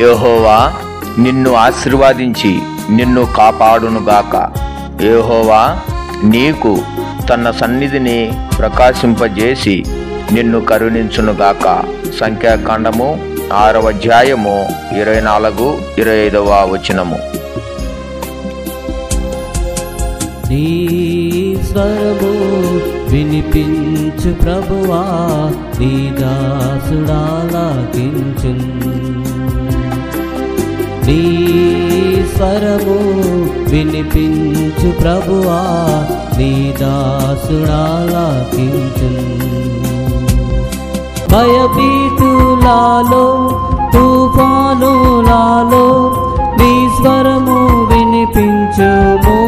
యెహోవా నిన్ను ఆశీర్వదించి నిన్ను కాపాడునుగాక. యెహోవా నీకు తన సన్నిధిని ప్రకాశింపజేసి నిన్ను కరుణించునుగాక. సంఖ్యాకాండము 6వ అధ్యాయము 24-25వ వచనము. నీ స్వరము వినిపించు ప్రభువా, నీ దాసుడాలకించు. నీ స్వరము వినిపించు ప్రభువా, నీ దాసుడాలకించు. భయభీతులలో తుఫానులలో నీ స్వరము వినిపించుము.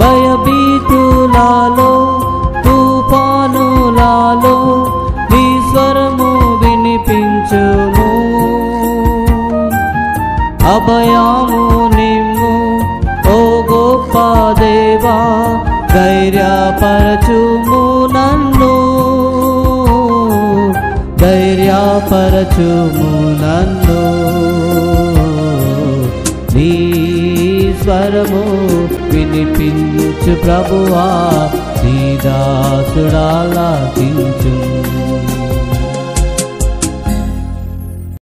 భయభీతులలో తుఫానులలో నీ స్వరము వినిపించుము. అభయము నిమ్ము ఓ గొప్ప దేవా, ధైర్యపరచుము నన్ను, ధైర్యపరచుము నన్ను. నీ స్వరము వినిపించు ప్రభువా, నీ దాసుడాలకించు.